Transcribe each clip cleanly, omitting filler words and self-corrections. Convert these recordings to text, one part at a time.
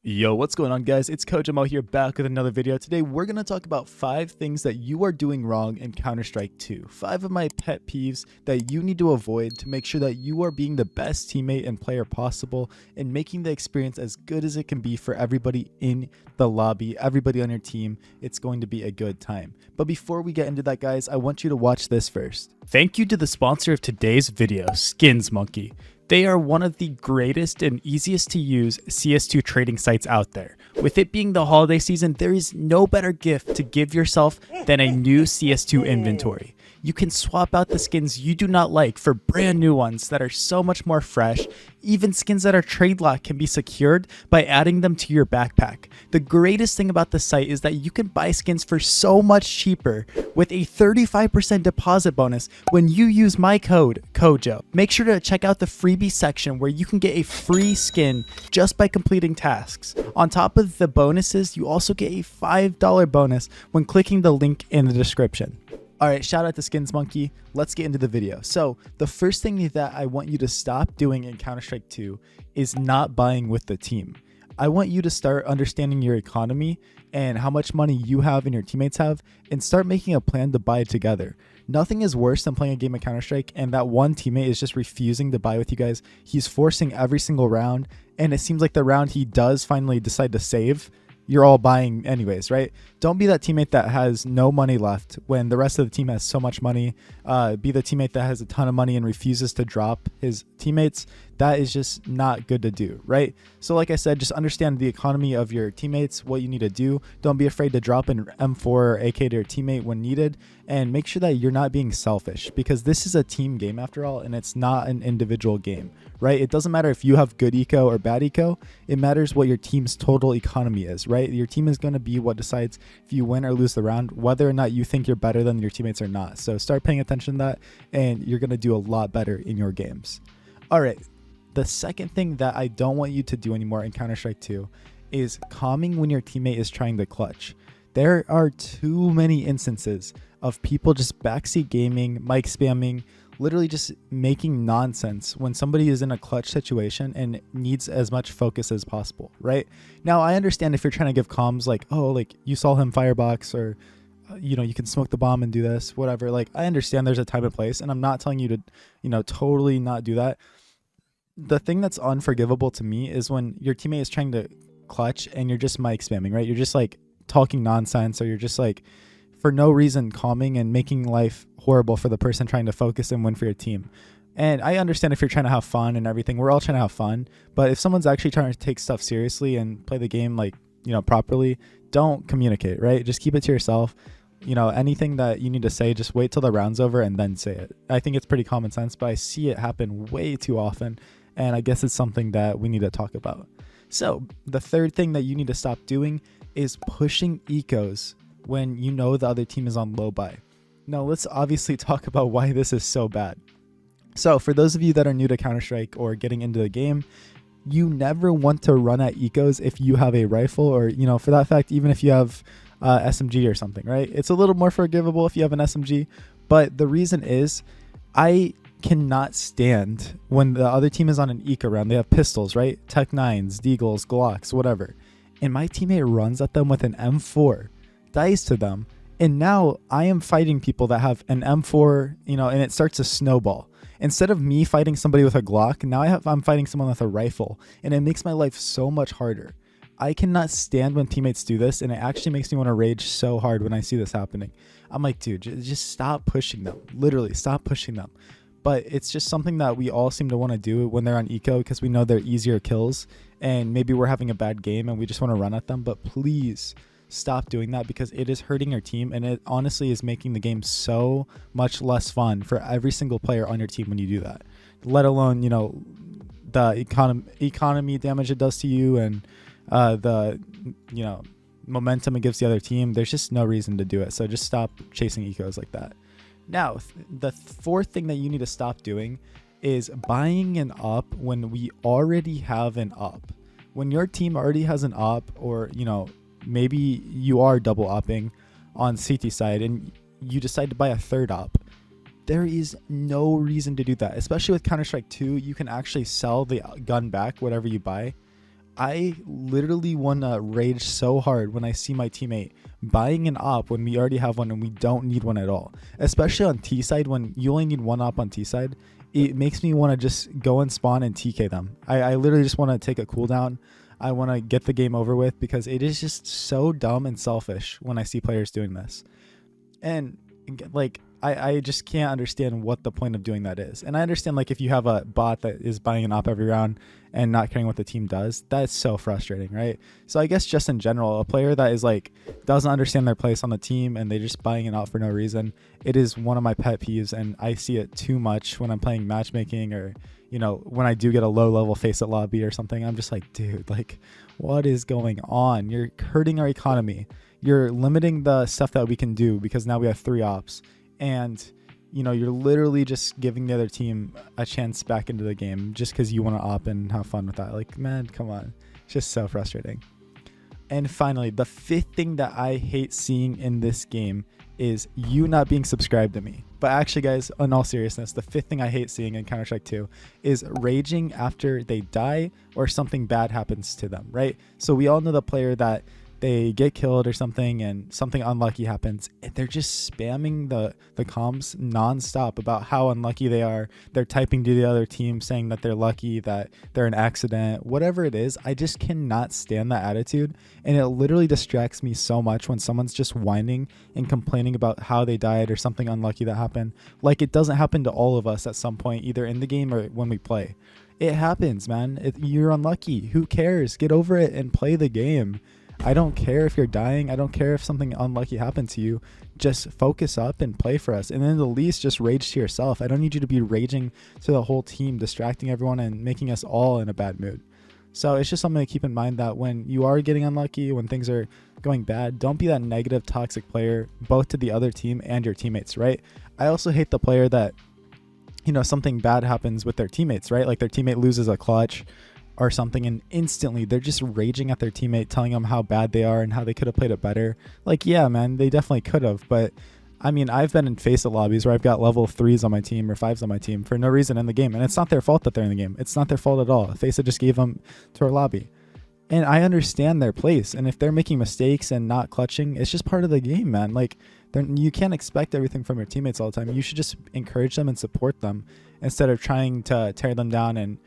Yo, what's going on, guys? It's CoJoMo here, back with another video. Today we're going to talk about 5 things that you are doing wrong in Counter-Strike 2. 5 of my pet peeves that you need to avoid to make sure that you are being the best teammate and player possible and making the experience as good as it can be for everybody in the lobby, everybody on your team. It's going to be a good time. But before we get into that, guys, I want you to watch this first. Thank you to the sponsor of today's video, SkinsMonkey. They are one of the greatest and easiest to use CS2 trading sites out there. With it being the holiday season, there is no better gift to give yourself than a new CS2 inventory. You can swap out the skins you do not like for brand new ones that are so much more fresh. Even skins that are trade locked can be secured by adding them to your backpack. The greatest thing about the site is that you can buy skins for so much cheaper with a 35% deposit bonus when you use my code CoJo. Make sure to check out the freebie section where you can get a free skin just by completing tasks. On top of the bonuses, you also get a $5 bonus when clicking the link in the description. Alright, shout out to SkinsMonkey. Let's get into the video. So, the first thing that I want you to stop doing in Counter-Strike 2 is not buying with the team. I want you to start understanding your economy and how much money you have and your teammates have, and start making a plan to buy together. Nothing is worse than playing a game of Counter-Strike and that one teammate is just refusing to buy with you guys. He's forcing every single round, and it seems like the round he does finally decide to save, you're all buying anyways, right? Don't be that teammate that has no money left when the rest of the team has so much money. Be the teammate that has a ton of money and refuses to drop his teammates. That is just not good to do, right? So like I said, just understand the economy of your teammates, what you need to do. Don't be afraid to drop an M4 or AK to your teammate when needed, and make sure that you're not being selfish, because this is a team game after all, and it's not an individual game, right? It doesn't matter if you have good eco or bad eco. It matters what your team's total economy is, right? Your team is going to be what decides if you win or lose the round, whether or not you think you're better than your teammates or not. So start paying attention to that, and you're going to do a lot better in your games. All right. The second thing that I don't want you to do anymore in Counter-Strike 2 is calming when your teammate is trying to clutch. There are too many instances of people just backseat gaming, mic spamming, literally just making nonsense when somebody is in a clutch situation and needs as much focus as possible, right? Now, I understand if you're trying to give comms like, oh, like you saw him firebox, or you know, you can smoke the bomb and do this, whatever. Like, I understand there's a time and place, and I'm not telling you to, you know, totally not do that. The thing that's unforgivable to me is when your teammate is trying to clutch and you're just mic spamming, right? You're just like talking nonsense, or you're just like for no reason calming and making life horrible for the person trying to focus and win for your team. And I understand if you're trying to have fun and everything, we're all trying to have fun, but if someone's actually trying to take stuff seriously and play the game like, you know, properly, don't communicate, right? Just keep it to yourself. You know, anything that you need to say, just wait till the round's over and then say it. I think it's pretty common sense, but I see it happen way too often. And I guess it's something that we need to talk about. So the third thing that you need to stop doing is pushing ecos when you know the other team is on low buy. Now let's obviously talk about why this is so bad. So for those of you that are new to Counter-Strike or getting into the game, you never want to run at ecos if you have a rifle, or, you know, for that fact, even if you have SMG or something, right? It's a little more forgivable if you have an SMG, but the reason is I cannot stand when the other team is on an eco round. They have pistols, right? Tech 9s, Deagles, Glocks, whatever. And my teammate runs at them with an M4, dies to them. And now I am fighting people that have an M4, you know, and it starts to snowball. Instead of me fighting somebody with a Glock, now I'm fighting someone with a rifle. And it makes my life so much harder. I cannot stand when teammates do this, and it actually makes me want to rage so hard when I see this happening. I'm like, dude, just stop pushing them. Literally, stop pushing them. But it's just something that we all seem to want to do when they're on eco, because we know they're easier kills, and maybe we're having a bad game and we just want to run at them. But please stop doing that, because it is hurting your team, and it honestly is making the game so much less fun for every single player on your team when you do that. Let alone, you know, the economy damage it does to you, and the, you know, momentum it gives the other team. There's just no reason to do it. So just stop chasing ecos like that. Now, the fourth thing that you need to stop doing is buying an op when we already have an op. When your team already has an op, or, you know, maybe you are double opping on CT side and you decide to buy a third op, there is no reason to do that. Especially with Counter-Strike 2, you can actually sell the gun back, whatever you buy. I literally want to rage so hard when I see my teammate buying an op when we already have one and we don't need one at all. Especially on T side, when you only need one op on T side, it makes me want to just go and spawn and TK them. I literally just want to take a cooldown. I want to get the game over with because it is just so dumb and selfish when I see players doing this. And like, I just can't understand what the point of doing that is. And I understand, like, if you have a bot that is buying an op every round and not caring what the team does, that's so frustrating, right? So I guess just in general, a player that is like doesn't understand their place on the team and they're just buying an op for no reason, it is one of my pet peeves, and I see it too much when I'm playing matchmaking, or you know, when I do get a low level faceit lobby or something. I'm just like, dude, like, what is going on? You're hurting our economy. You're limiting the stuff that we can do because now we have 3 ops. And, you know, you're literally just giving the other team a chance back into the game just because you want to op and have fun with that. Like, man, come on. It's just so frustrating. And finally, the 5th thing that I hate seeing in this game is you not being subscribed to me. But actually, guys, in all seriousness, the 5th thing I hate seeing in Counter-Strike 2 is raging after they die or something bad happens to them, right? So we all know the player that they get killed or something and something unlucky happens, and they're just spamming the comms nonstop about how unlucky they are. They're typing to the other team saying that they're lucky, that they're an accident, whatever it is. I just cannot stand that attitude, and it literally distracts me so much when someone's just whining and complaining about how they died or something unlucky that happened. Like, it doesn't happen to all of us at some point, either in the game or when we play. It happens, man. You're unlucky. Who cares? Get over it and play the game. I don't care if you're dying. I don't care if something unlucky happened to you. Just focus up and play for us. And then at least just rage to yourself. I don't need you to be raging to the whole team, distracting everyone and making us all in a bad mood. So it's just something to keep in mind, that when you are getting unlucky, when things are going bad, don't be that negative, toxic player, both to the other team and your teammates, right? I also hate the player that, you know, something bad happens with their teammates, right? Like their teammate loses a clutch or something, and instantly they're just raging at their teammate, telling them how bad they are and how they could have played it better. Like, yeah, man, they definitely could have, but I mean, I've been in faceit lobbies where I've got level 3s on my team or 5s on my team for no reason in the game, and it's not their fault that they're in the game. It's not their fault at all. Faceit just gave them to our lobby, and I understand their place, and if they're making mistakes and not clutching, it's just part of the game, man. Like, you can't expect everything from your teammates all the time. You should just encourage them and support them instead of trying to tear them down and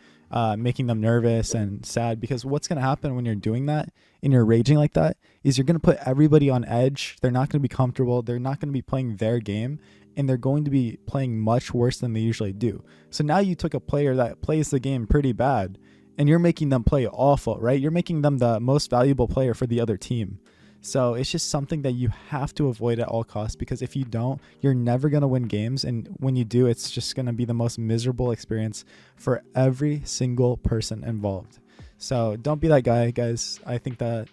making them nervous and sad. Because what's going to happen when you're doing that and you're raging like that is you're going to put everybody on edge. They're not going to be comfortable. They're not going to be playing their game, and they're going to be playing much worse than they usually do. So now you took a player that plays the game pretty bad and you're making them play awful, right? You're making them the most valuable player for the other team. So it's just something that you have to avoid at all costs, because if you don't, you're never going to win games. And when you do, it's just going to be the most miserable experience for every single person involved. So don't be that guy, guys. I think that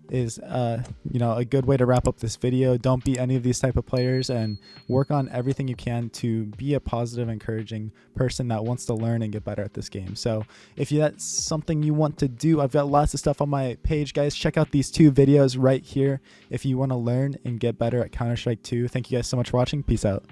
is you know, a good way to wrap up this video. Don't be any of these type of players, and work on everything you can to be a positive, encouraging person that wants to learn and get better at this game. So if that's something you want to do, I've got lots of stuff on my page, guys. Check out these 2 videos right here if you want to learn and get better at Counter-Strike 2. Thank you guys so much for watching. Peace out.